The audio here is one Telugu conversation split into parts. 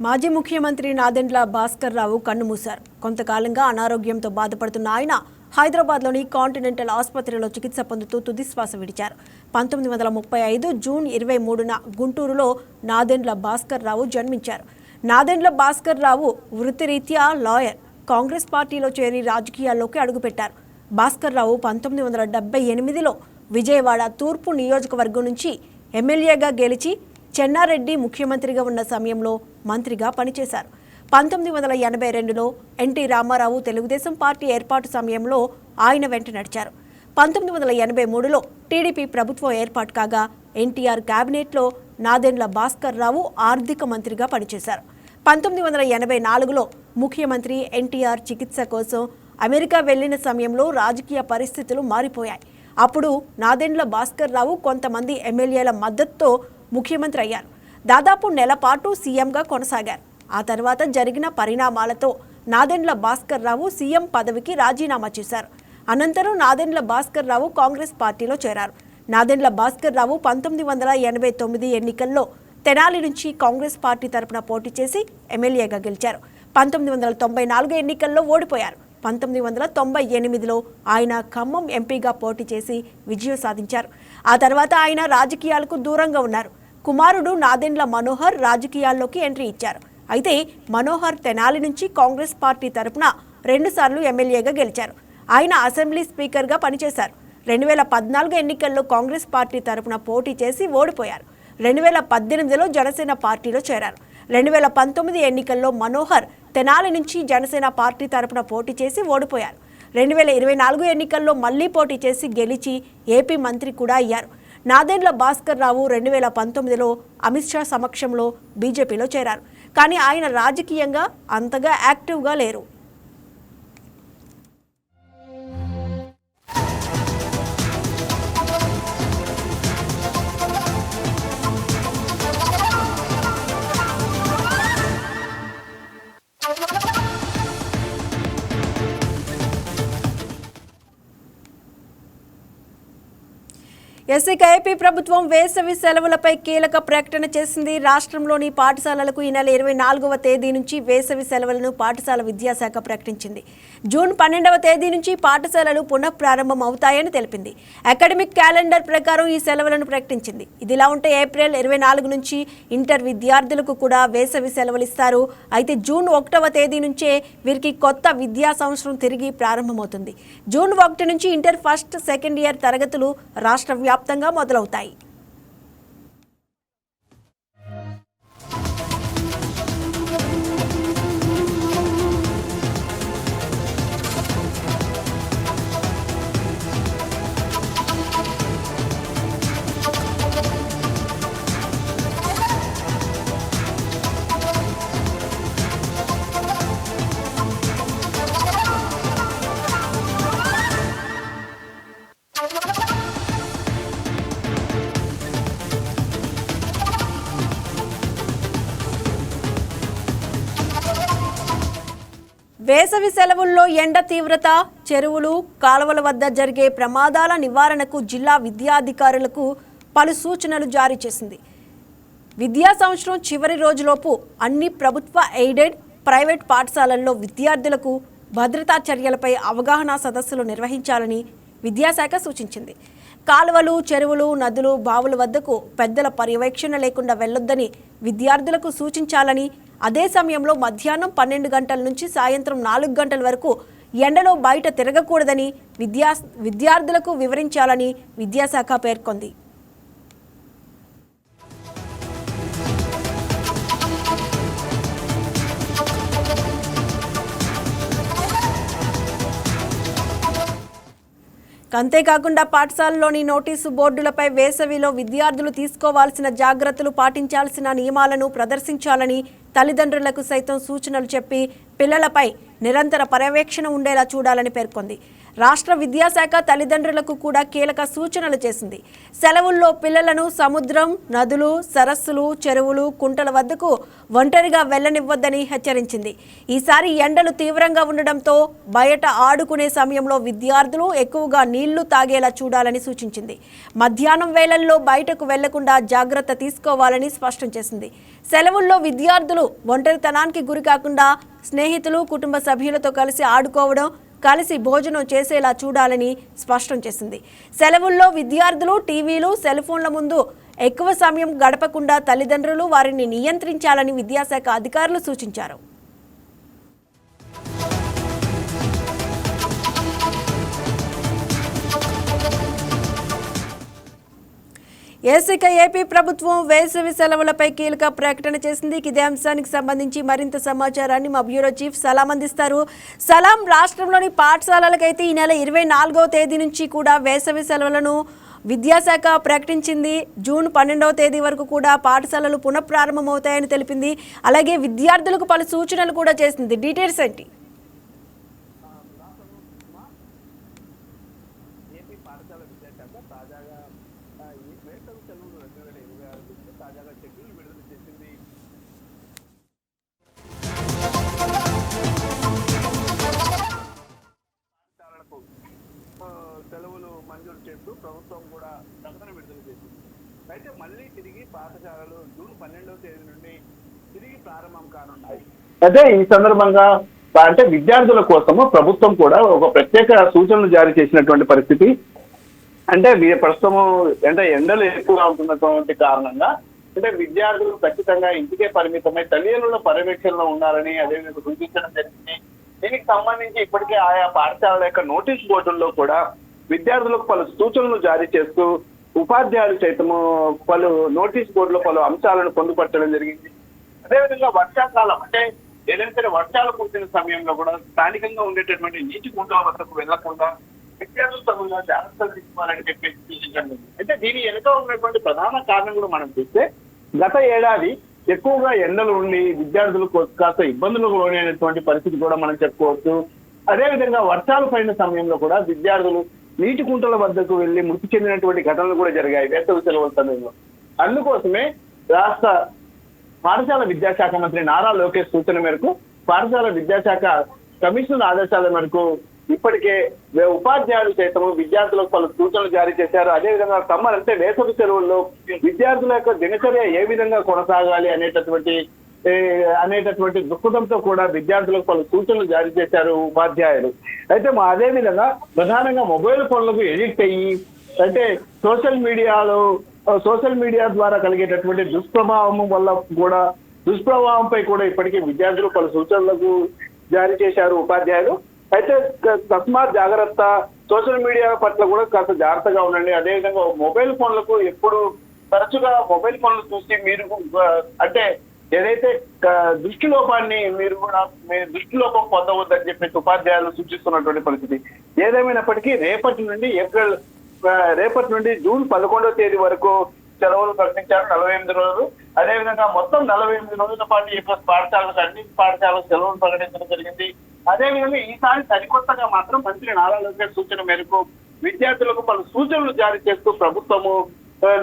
మాజీ ముఖ్యమంత్రి నాదెండ్ల భాస్కర్ రావు కన్నుమూశారు. కొంతకాలంగా అనారోగ్యంతో బాధపడుతున్న ఆయన హైదరాబాద్లోని కాంటినెంటల్ ఆసుపత్రిలో చికిత్స పొందుతూ తుదిశ్వాస విడిచారు. 1935 జూన్ 23న గుంటూరులో నాదెండ్ల భాస్కర్ రావు జన్మించారు. నాదెండ్ల భాస్కర్ రావు వృత్తిరీత్యా లాయర్. కాంగ్రెస్ పార్టీలో చేరి రాజకీయాల్లోకి అడుగుపెట్టారు. భాస్కర్ రావు 1978లో విజయవాడ తూర్పు నియోజకవర్గం నుంచి ఎమ్మెల్యేగా గెలిచి చెన్నారెడ్డి ముఖ్యమంత్రిగా ఉన్న సమయంలో మంత్రిగా పనిచేశారు. 1982లో ఎన్టీ రామారావు తెలుగుదేశం పార్టీ ఏర్పాటు సమయంలో ఆయన వెంట నడిచారు. 1983లో టీడీపీ ప్రభుత్వం ఏర్పాటు కాగా ఎన్టీఆర్ కేబినెట్లో నాదెండ్ల భాస్కర్ రావు ఆర్థిక మంత్రిగా పనిచేశారు. 1984లో ముఖ్యమంత్రి ఎన్టీఆర్ చికిత్స కోసం అమెరికా వెళ్లిన సమయంలో రాజకీయ పరిస్థితులు మారిపోయాయి. అప్పుడు నాదెండ్ల భాస్కర్ రావు కొంతమంది ఎమ్మెల్యేల మద్దతుతో ముఖ్యమంత్రి అయ్యారు. దాదాపు నెల పాటు సీఎంగా కొనసాగారు. ఆ తర్వాత జరిగిన పరిణామాలతో నాదెండ్ల భాస్కర్ రావు సీఎం పదవికి రాజీనామా చేశారు. అనంతరం నాదెండ్ల భాస్కర్ రావు కాంగ్రెస్ పార్టీలో చేరారు. నాదెండ్ల భాస్కర్ రావు 1989 ఎన్నికల్లో తెనాలి నుంచి కాంగ్రెస్ పార్టీ తరపున పోటీ చేసి ఎమ్మెల్యేగా గెలిచారు. 1994 ఎన్నికల్లో ఓడిపోయారు. 1998లో ఆయన ఖమ్మం ఎంపీగా పోటీ చేసి విజయం సాధించారు. ఆ తర్వాత ఆయన రాజకీయాలకు దూరంగా ఉన్నారు. కుమారుడు నాదెండ్ల మనోహర్ రాజకీయాల్లోకి ఎంట్రీ ఇచ్చారు. అయితే మనోహర్ తెనాలి నుంచి కాంగ్రెస్ పార్టీ తరపున 2 సార్లు ఎమ్మెల్యేగా గెలిచారు. ఆయన అసెంబ్లీ స్పీకర్గా పనిచేశారు. 2014 ఎన్నికల్లో కాంగ్రెస్ పార్టీ తరపున పోటీ చేసి ఓడిపోయారు. 2018లో జనసేన పార్టీలో చేరారు. 2019 ఎన్నికల్లో మనోహర్ తెనాలి నుంచి జనసేన పార్టీ తరపున పోటీ చేసి ఓడిపోయారు. 2024 ఎన్నికల్లో మళ్లీ పోటీ చేసి గెలిచి ఏపీ మంత్రి కూడా అయ్యారు. నాదెండ్ల భాస్కర్ రావు 2019లో అమిత్ షా సమక్షంలో బీజేపీలో చేరారు. కానీ ఆయన రాజకీయంగా అంతగా యాక్టివ్గా లేరు. ఏపీ ప్రభుత్వం వేసవి సెలవులపై కీలక ప్రకటన చేసింది. రాష్ట్రంలోని పాఠశాలలకు ఈ నెల 24వ తేదీ నుంచి వేసవి సెలవులను పాఠశాల విద్యాశాఖ ప్రకటించింది. జూన్ 12వ తేదీ నుంచి పాఠశాలలు పునఃప్రారంభం అవుతాయని తెలిపింది. అకాడమిక్ క్యాలెండర్ ప్రకారం ఈ సెలవులను ప్రకటించింది. ఇదిలా ఉంటే ఏప్రిల్ 24 నుంచి ఇంటర్ విద్యార్థులకు కూడా వేసవి సెలవులు ఇస్తారు. అయితే జూన్ 1వ తేదీ నుంచే వీరికి కొత్త విద్యా సంవత్సరం తిరిగి ప్రారంభమవుతుంది. జూన్ 1 నుంచి ఇంటర్ ఫస్ట్, సెకండ్ ఇయర్ తరగతులు రాష్ట్ర వ్యాప్తంగా మొదలవుతాయి. వేసవి సెలవుల్లో ఎండ తీవ్రత, చెరువులు, కాలువల వద్ద జరిగే ప్రమాదాల నివారణకు జిల్లా విద్యాధికారులకు పలు సూచనలు జారీ చేసింది. విద్యా సంవత్సరం చివరి రోజులోపు అన్ని ప్రభుత్వ ఎయిడెడ్, ప్రైవేట్ పాఠశాలల్లో విద్యార్థులకు భద్రతా చర్యలపై అవగాహన సదస్సులు నిర్వహించాలని విద్యాశాఖ సూచించింది. కాలువలు, చెరువులు, నదులు, బావుల వద్దకు పెద్దల పర్యవేక్షణ లేకుండా వెళ్లొద్దని విద్యార్థులకు సూచించాలని, అదే సమయంలో మధ్యాహ్నం 12 గంటల నుంచి సాయంత్రం 4 గంటల వరకు ఎండలో బయట తిరగకూడదని విద్యార్థులకు వివరించాలని విద్యాశాఖ పేర్కొంది. అంతేకాకుండా పాఠశాలలోని నోటీసు బోర్డులపై వేసవిలో విద్యార్థులు తీసుకోవాల్సిన జాగ్రత్తలు, పాటించాల్సిన నియమాలను ప్రదర్శించాలని తల్లిదండ్రులకు సైతం సూచనలు చెప్పి పిల్లలపై నిరంతర పర్యవేక్షణ ఉండేలా చూడాలని పేర్కొంది. రాష్ట్ర విద్యాశాఖ తల్లిదండ్రులకు కూడా కీలక సూచనలు చేసింది. సెలవుల్లో పిల్లలను సముద్రం, నదులు, సరస్సులు, చెరువులు, కుంటల వద్దకు ఒంటరిగా వెళ్లనివ్వొద్దని హెచ్చరించింది. ఈసారి ఎండలు తీవ్రంగా ఉండడంతో బయట ఆడుకునే సమయంలో విద్యార్థులు ఎక్కువగా నీళ్లు తాగేలా చూడాలని సూచించింది. మధ్యాహ్నం వేళల్లో బయటకు వెళ్లకుండా జాగ్రత్త తీసుకోవాలని స్పష్టం చేసింది. సెలవుల్లో విద్యార్థులు ఒంటరితనానికి గురి కాకుండా స్నేహితులు, కుటుంబ సభ్యులతో కలిసి ఆడుకోవడం, కలిసి భోజనం చేసేలా చూడాలని స్పష్టం చేసింది. సెలవుల్లో విద్యార్థులు టీవీలు, సెల్ ఫోన్ల ముందు ఎక్కువ సమయం గడపకుండా తల్లిదండ్రులు వారిని నియంత్రించాలని విద్యాశాఖ అధికారులు సూచించారు. ఏపీ ప్రభుత్వం వేసవి సెలవులపై కీలక ప్రకటన చేసింది. ఇదే అంశానికి సంబంధించి మరింత సమాచారాన్ని మా బ్యూరో చీఫ్ సలాం అందిస్తారు. సలాం, రాష్ట్రంలోని పాఠశాలలకైతే ఈ నెల 24వ తేదీ నుంచి కూడా వేసవి సెలవులను విద్యాశాఖ ప్రకటించింది. జూన్ 12వ తేదీ వరకు కూడా పాఠశాలలు పునఃప్రారంభమవుతాయని తెలిపింది. అలాగే విద్యార్థులకు పలు సూచనలు కూడా చేసింది. డీటెయిల్స్ ఏంటి? సెలవులు మంజూరు చేస్తూ ప్రభుత్వం కూడా ప్రకటన విడుదల చేసింది. అయితే మళ్ళీ తిరిగి పాఠశాలలు జూన్ 12వ తేదీ నుండి తిరిగి ప్రారంభం కానున్నాయి. అయితే ఈ సందర్భంగా అంటే విద్యార్థుల కోసము ప్రభుత్వం కూడా ఒక ప్రత్యేక సూచనలు జారీ చేసినటువంటి పరిస్థితి. అంటే ప్రస్తుతము అంటే ఎండలు ఎక్కువగా ఉంటున్నటువంటి కారణంగా అంటే విద్యార్థులు ఖచ్చితంగా ఇంటికే పరిమితమై తల్లిదండ్రుల పర్యవేక్షణలో ఉండాలని అదేవిధంగా సూచించడం జరిగింది. దీనికి సంబంధించి ఇప్పటికే ఆయా పాఠశాలల యొక్క నోటీస్ బోర్డుల్లో కూడా విద్యార్థులకు పలు సూచనలు జారీ చేస్తూ ఉపాధ్యాయులు సైతము పలు నోటీస్ బోర్డులో పలు అంశాలను పొందుపరచడం జరిగింది. అదేవిధంగా వర్షాకాలం అంటే ఏదైనా సరే వర్షాలు కురిసిన సమయంలో కూడా స్థానికంగా ఉండేటటువంటి నీటి కుంటల వద్దకు వెళ్లకుండా విద్యార్థులు తమగా జాగ్రత్తలు తీసుకోవాలని చెప్పేసి సూచించడం జరిగింది. అయితే దీని వెనుక ఉన్నటువంటి ప్రధాన కారణం కూడా మనం చూస్తే గత ఏడాది ఎక్కువగా ఎండలు ఉండి విద్యార్థులు కాస్త ఇబ్బందులకు లోనైనటువంటి పరిస్థితి కూడా మనం చెప్పుకోవచ్చు. అదేవిధంగా వర్షాలు పడిన సమయంలో కూడా విద్యార్థులు నీటి కుంటల వద్దకు వెళ్లి మృతి చెందినటువంటి ఘటనలు కూడా జరిగాయి వేసవి సెలవుల సమయంలో. అందుకోసమే రాష్ట్ర పాఠశాల విద్యాశాఖ మంత్రి నారా లోకేష్ సూచన మేరకు పాఠశాల విద్యాశాఖ కమిషనర్ ఆదేశాల మేరకు ఇప్పటికే ఉపాధ్యాయులు సైతం విద్యార్థులకు పలు సూచనలు జారీ చేశారు. అదేవిధంగా సమ్మర్ అంటే వేసవి సెలవుల్లో విద్యార్థుల యొక్క దినచర్య ఏ విధంగా కొనసాగాలి అనేటటువంటి దృక్పథంతో కూడా విద్యార్థులకు పలు సూచనలు జారీ చేశారు ఉపాధ్యాయులు. అయితే అదే విధంగా ప్రధానంగా మొబైల్ ఫోన్లకు ఎడిక్ట్ అయ్యి అంటే సోషల్ మీడియా ద్వారా కలిగేటటువంటి దుష్ప్రభావంపై కూడా ఇప్పటికీ విద్యార్థులు పలు సూచనలకు జారీ చేశారు ఉపాధ్యాయులు. అయితే తస్మాత్ జాగ్రత్త, సోషల్ మీడియా పట్ల కూడా కాస్త జాగ్రత్తగా ఉండండి. అదేవిధంగా మొబైల్ ఫోన్లకు ఎప్పుడు తరచుగా మొబైల్ ఫోన్లు చూసి మీరు అంటే ఏదైతే దృష్టిలోపం పొందవద్దని చెప్పేసి ఉపాధ్యాయులు సూచిస్తున్నటువంటి పరిస్థితి. ఏదేమైనప్పటికీ రేపటి నుండి జూన్ 11వ తేదీ వరకు సెలవులు ప్రకటించారు, 48 రోజులు. అదేవిధంగా మొత్తం 48 రోజుల పాటు ఈ అన్ని పాఠశాలకు సెలవులు ప్రకటించడం జరిగింది. అదేవిధంగా ఈసారి సరికొత్తగా మాత్రం మంత్రి నారా లోకేష్ సూచన మేరకు విద్యార్థులకు పలు సూచనలు జారీ చేస్తూ ప్రభుత్వము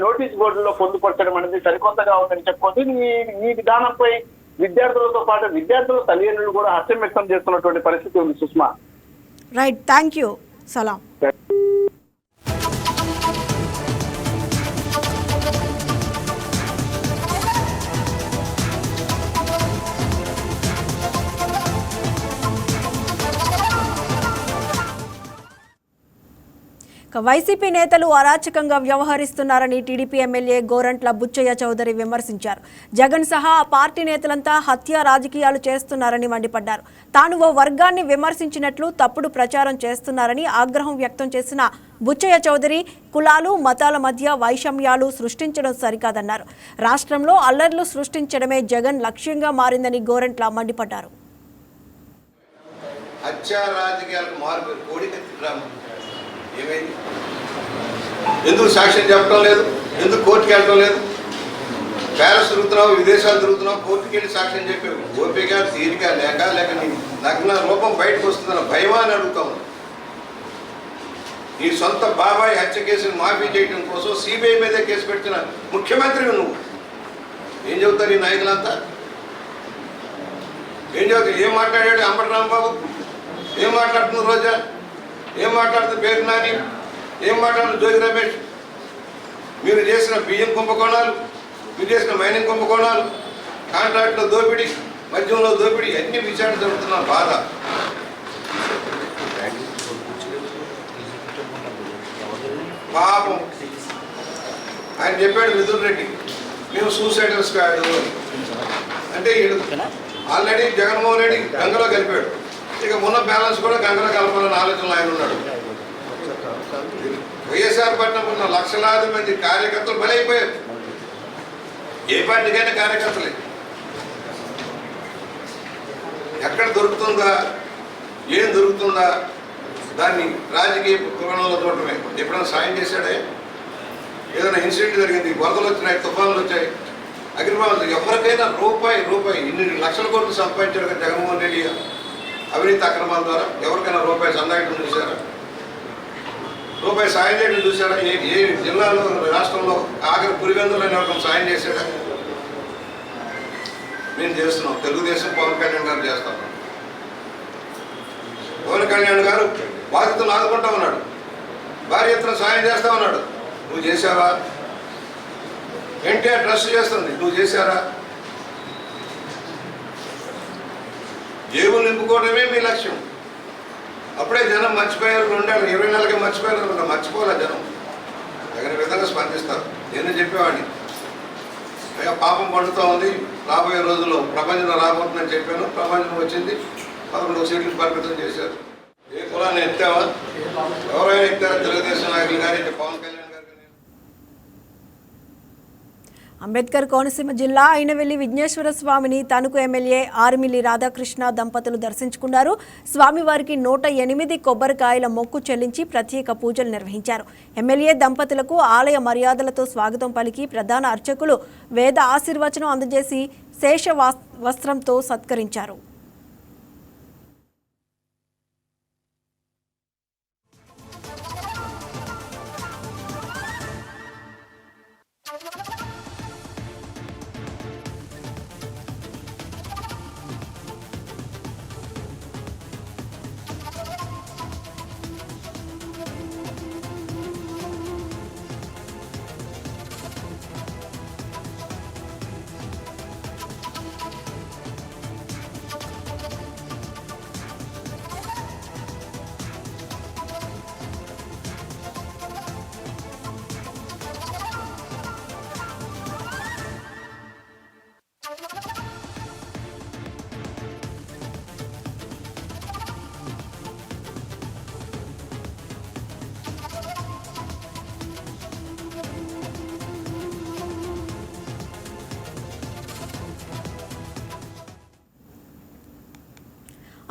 నోటీస్ బోర్డులో పొందుపరచడం అనేది సరికొత్తగా ఉందని చెప్పుకోవచ్చు. ఈ విధానంపై విద్యార్థులతో పాటు విద్యార్థుల తల్లిదండ్రులు కూడా హర్షం వ్యక్తం చేస్తున్నటువంటి పరిస్థితి ఉంది. సుష్మా, రైట్, థ్యాంక్ యూ సలాం. వైసీపీ నేతలు అరాచకంగా వ్యవహరిస్తున్నారని టీడీపీ ఎమ్మెల్యే గోరంట్ల బుచ్చయ్య చౌదరి విమర్శించారు. జగన్ సహా ఆ పార్టీ నేతలంతా హత్య రాజకీయాలు చేస్తున్నారని మండిపడ్డారు. తాను ఓ వర్గాన్ని విమర్శించినట్లు తప్పుడు ప్రచారం చేస్తున్నారని ఆగ్రహం వ్యక్తం చేసిన బుచ్చయ్య చౌదరి కులాలు, మతాల మధ్య వైషమ్యాలు సృష్టించడం సరికాదన్నారు. రాష్ట్రంలో అల్లర్లు సృష్టించడమే జగన్ లక్ష్యంగా మారిందని గోరంట్ల మండిపడ్డారు. ఎందుకు సాక్ష్యం చెప్పడం లేదు? ఎందుకు కోర్టుకి వెళ్ళడం లేదు? ప్యాలెస్ తిరుగుతున్నావు, విదేశాలు తిరుగుతున్నావు, కోర్టుకి వెళ్ళి సాక్ష్యం చెప్పావు. ఓపిక తీరిక లేక నగ్న రూపం బయటకు వస్తుందన్న భయమా అని అడుగుతాము. నీ సొంత బాబాయ్ హత్య కేసును మాఫీ చేయడం కోసం సిబిఐ మీదే కేసు పెట్టిన ముఖ్యమంత్రివి నువ్వు. ఏం చెబుతారు ఈ నాయకులంతా? ఏం చెబుతారు? ఏం మాట్లాడాడు అంబటి రాంబాబు? ఏం మాట్లాడుతుంది రోజా? ఏం మాట్లాడుతుంది పేరు నాని? ఏం మాట్లాడుతుంది జోగి రమేష్? మీరు చేసిన బియ్యం కుంభకోణాలు, మీరు చేసిన మైనింగ్ కుంభకోణాలు, కాంట్రాక్ట్లో దోపిడీ, మద్యంలో దోపిడీ, అన్ని విచారణ జరుగుతున్న బాధ. పాపం ఆయన చెప్పాడు మిథున్ రెడ్డి, మేము సూసైడల్ స్క్వాడ్ అని. అంటే ఆల్రెడీ జగన్మోహన్ రెడ్డి గంగలో కలిపాడు, ఇక ఉన్న బ్యాలెన్స్ కూడా గంగలో కలపాలని ఆలోచనలో ఆయన ఉన్నాడు. వైఎస్ఆర్ పట్నం ఉన్న లక్షలాది మంది కార్యకర్తలు బలైపోయారు. ఏ పార్టీకైనా కార్యకర్తలే. ఎక్కడ దొరుకుతుందా, ఏం దొరుకుతుందా, దాన్ని రాజకీయ కోణంలో చూడటమే. ఎప్పుడైనా సాయం చేశాడే? ఏదైనా ఇన్సిడెంట్ జరిగింది, వరదలు వచ్చినాయి, తుఫాన్లు వచ్చాయి, అగ్నిమాలు, ఎవరికైనా రూపాయి ఇన్ని లక్షల కోట్లు సంపాదించారు కదా జగన్మోహన్ రెడ్డి అవినీతి అక్రమాల ద్వారా. ఎవరికైనా రూపాయి సందాయటం చూసారా? రూపాయి సాయం చేయడం చూసారా? ఏ జిల్లాలో, రాష్ట్రంలో ఆఖరి పులివెందులని ఎవరికైనా సాయం చేశారా? మేము చేస్తున్నాం. తెలుగుదేశం పవన్ కళ్యాణ్ గారు చేస్తాం. పవన్ కళ్యాణ్ గారు బాధితులను ఆదుకుంటా ఉన్నాడు, భారీ ఎత్తున సాయం చేస్తా ఉన్నాడు. నువ్వు చేశావా? ఎన్టీఆర్ ట్రస్ట్ చేస్తుంది, నువ్వు చేశారా? జేబులు నింపుకోవడమే మీ లక్ష్యం. అప్పుడే జనం మర్చిపోయారు. 2020 నెలలకే మర్చిపోయారు. మర్చిపోలే జనం. తగిన విధంగా స్పందిస్తారు. నేను చెప్పేవాడిని, అయ్యా పాపం పండుతూ ఉంది, రాబోయే రోజుల్లో ప్రపంచంలో రాబోతుందని చెప్పాను. ప్రపంచం వచ్చింది, 11 సీట్లు పరిమితం చేశారు. ఏ కులాన్ని ఎత్తావా? ఎవరైనా ఎత్తారా? తెలుగుదేశం నాయకులు కానీ, పవన్ కళ్యాణ్ గారు కానీ. అంబేద్కర్ కోనసీమ జిల్లా అయినవెల్లి విఘ్నేశ్వర స్వామిని తణుకు ఎమ్మెల్యే ఆర్మిల్లి రాధాకృష్ణ దంపతులు దర్శించుకున్నారు. స్వామివారికి 108 కొబ్బరికాయల మొక్కు చెల్లించి ప్రత్యేక పూజలు నిర్వహించారు. ఎమ్మెల్యే దంపతులకు ఆలయ మర్యాదలతో స్వాగతం పలికి ప్రధాన అర్చకులు వేద ఆశీర్వచనం అందజేసి శేష వస్త్రంతో సత్కరించారు.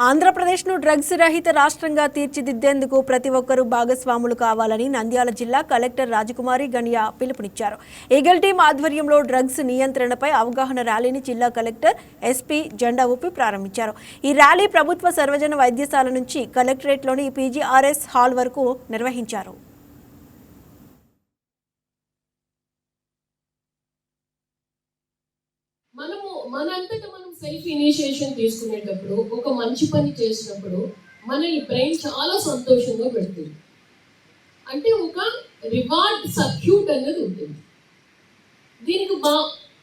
ఆంధ్రప్రదేశ్ను డ్రగ్స్ రహిత రాష్ట్రంగా తీర్చిదిద్దేందుకు ప్రతి ఒక్కరూ భాగస్వాములు కావాలని నంద్యాల జిల్లా కలెక్టర్ రాజకుమారి గణియా పిలుపునిచ్చారు. ఈగల్ టీం ఆధ్వర్యంలో డ్రగ్స్ నియంత్రణపై అవగాహన ర్యాలీని జిల్లా కలెక్టర్ ఎస్పీ జెండా ఊపి ప్రారంభించారు. ఈ ర్యాలీ ప్రభుత్వ సర్వజన వైద్యశాల నుంచి కలెక్టరేట్లోని పీజీఆర్ఎస్ హాల్ వరకు నిర్వహించారు. మనంతటా మనం సెల్ఫ్ ఇనిషియేషన్ తీసుకునేటప్పుడు, ఒక మంచి పని చేసినప్పుడు మన ఈ బ్రెయిన్ చాలా సంతోషంగా పెడుతుంది. అంటే ఒక రివార్డ్ సర్క్యూట్ అనేది ఉంటుంది. దీనికి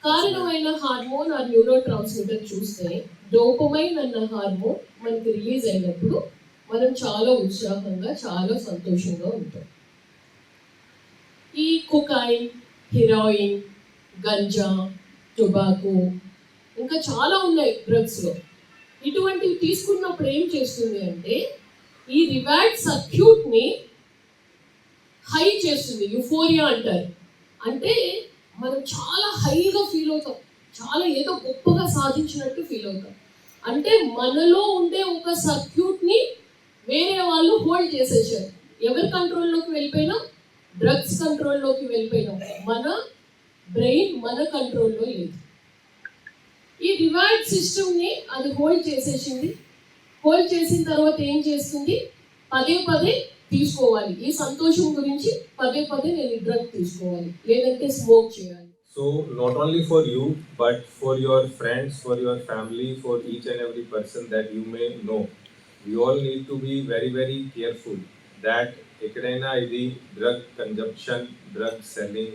కారణమైన హార్మోన్ ఆ న్యూరో ట్రాన్స్మిటర్ చూస్తే డోపమైన్ అన్న హార్మోన్ మనకి రిలీజ్ అయినప్పుడు మనం చాలా ఉత్సాహంగా, చాలా సంతోషంగా ఉంటాం. ఈ కొకైన్, హెరాయిన్, గంజా, టొబాకో, ఇంకా చాలా ఉన్నాయి డ్రగ్స్లో. ఇటువంటివి తీసుకున్నప్పుడు ఏం చేస్తుంది అంటే ఈ రివార్డ్ సర్క్యూట్ని హై చేస్తుంది. యుఫోరియా అంటారు. అంటే మనం చాలా హైగా ఫీల్ అవుతాం, చాలా ఏదో గొప్పగా సాధించినట్టు ఫీల్ అవుతాం. అంటే మనలో ఉండే ఒక సర్క్యూట్ని వేరే వాళ్ళు హోల్డ్ చేసేసారు. ఎవరి కంట్రోల్లోకి వెళ్ళిపోయినా? డ్రగ్స్ కంట్రోల్లోకి వెళ్ళిపోయినాం. మన బ్రెయిన్ మన కంట్రోల్లో లేదు. ఈ రివార్డ్ సిస్టమ్ని అది హోల్డ్ చేసేసింది. హోల్డ్ చేసిన తర్వాత ఏం చేస్తుంది? పదే పదే తీసుకోవాలి, ఈ సంతోషం గురించి పదే పదే నేను డ్రగ్ తీసుకోవాలి, లేదంటే స్మోక్ చేయాలి. So not only for you, but for your friends, for your family, for each and every person that you may know, we all need to be very, very careful that ekkadaina idi drug consumption, drug selling,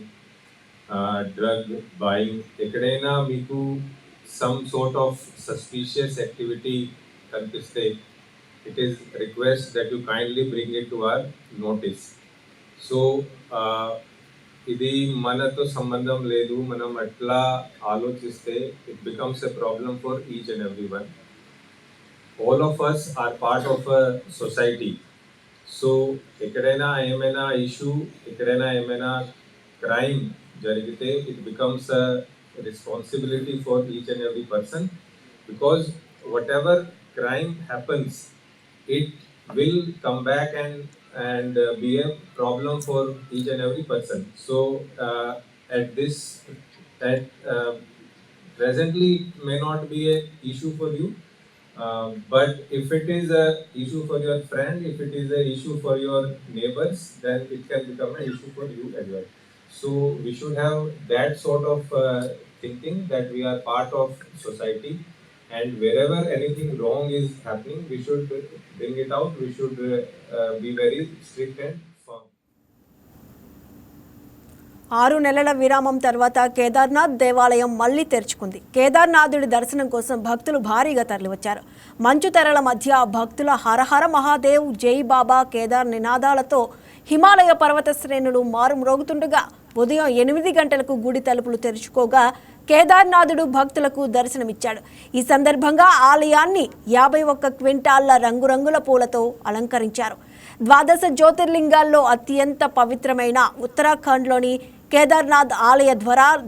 drug buying, ekkadaina meeku some sort of suspicious activity kanipiste, it is request that you kindly bring it to our notice. So ఇది మనతో సంబంధం లేదు, మనం అట్లా ఆలోచిస్తే it becomes a problem for each and every one. All of us are part of a society. So ఎక్కడైనా ఏమైనా ఇష్యూ, ఎక్కడైనా ఏమైనా క్రైమ్ జరిగితే it becomes a responsibility for each and every person, because whatever crime happens, it will come back and be a problem for each and every person. So presently it may not be a issue for you, but if it is a issue for your friend, if it is a issue for your neighbors, then it can become an issue for you as well. So we should have that sort of thinking that we are part of society, and wherever anything wrong is happening, we should bring it out. We should be very strict and firm. 6 నెలల విరామం తర్వాత కేదార్నాథ్ దేవాలయం మళ్లీ తెరుచుకుంది. కేదార్నాథుడి దర్శనం కోసం భక్తులు భారీగా తరలివచ్చారు. మంచు తెరల మధ్య భక్తుల హరహర మహాదేవ్, జై బాబా, కేదార్ నినాదాలతో హిమాలయ పర్వత శ్రేణులు మారుమ్రోగుతుండగా ఉదయం 8 గంటలకు గుడి తలుపులు తెరుచుకోగా కేదార్నాథుడు భక్తులకు దర్శనమిచ్చాడు. ఈ సందర్భంగా ఆలయాన్ని 51 క్వింటాళ్ల రంగురంగుల పూలతో అలంకరించారు. 12 జ్యోతిర్లింగాల్లో అత్యంత పవిత్రమైన ఉత్తరాఖండ్లోని కేదార్నాథ్ ఆలయ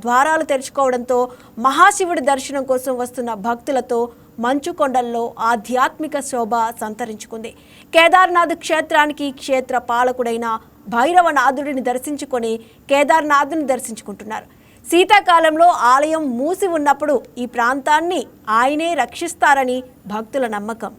ద్వారాలు తెరుచుకోవడంతో మహాశివుడి దర్శనం కోసం వస్తున్న భక్తులతో మంచు కొండల్లో ఆధ్యాత్మిక శోభ సంతరించుకుంది. కేదార్నాథ్ క్షేత్రానికి క్షేత్ర పాలకుడైన భైరవనాథుడిని దర్శించుకొని కేదార్నాథ్ని దర్శించుకుంటున్నారు. శీతాకాలంలో ఆలయం మూసి ఉన్నప్పుడు ఈ ప్రాంతాన్ని ఆయనే రక్షిస్తారని భక్తుల నమ్మకం.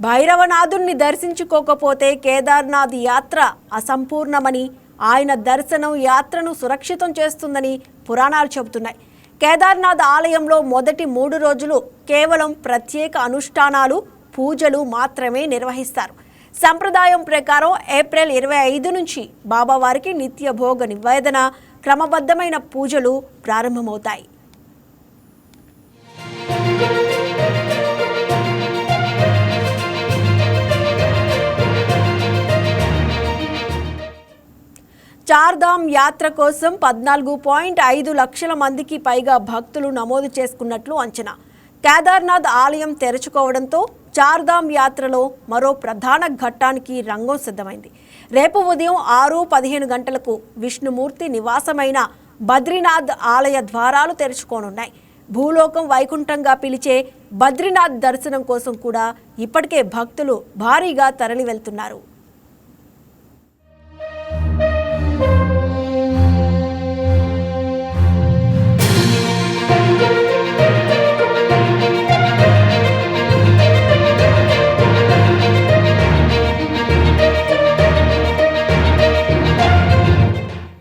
భైరవనాథుణ్ణి దర్శించుకోకపోతే కేదార్నాథ్ యాత్ర అసంపూర్ణమని, ఆయన దర్శనం యాత్రను సురక్షితం చేస్తుందని పురాణాలు చెబుతున్నాయి. కేదార్నాథ్ ఆలయంలో మొదటి 3 రోజులు కేవలం ప్రత్యేక అనుష్ఠానాలు, పూజలు మాత్రమే నిర్వహిస్తారు. సంప్రదాయం ప్రకారం ఏప్రిల్ 25 నుంచి బాబావారికి నిత్య భోగ నివేదన, క్రమబద్ధమైన పూజలు ప్రారంభమవుతాయి. చార్ధామ్ యాత్ర కోసం 14.5 లక్షల మందికి పైగా భక్తులు నమోదు చేసుకున్నట్లు అంచనా. కేదార్నాథ్ ఆలయం తెరుచుకోవడంతో చార్ధామ్ యాత్రలో మరో ప్రధాన ఘట్టానికి రంగం సిద్ధమైంది. రేపు ఉదయం 6:15 గంటలకు విష్ణుమూర్తి నివాసమైన బద్రీనాథ్ ఆలయ ద్వారాలు తెరుచుకోనున్నాయి. భూలోకం వైకుంఠంగా పిలిచే బద్రీనాథ్ దర్శనం కోసం కూడా ఇప్పటికే భక్తులు భారీగా తరలి వెళ్తున్నారు.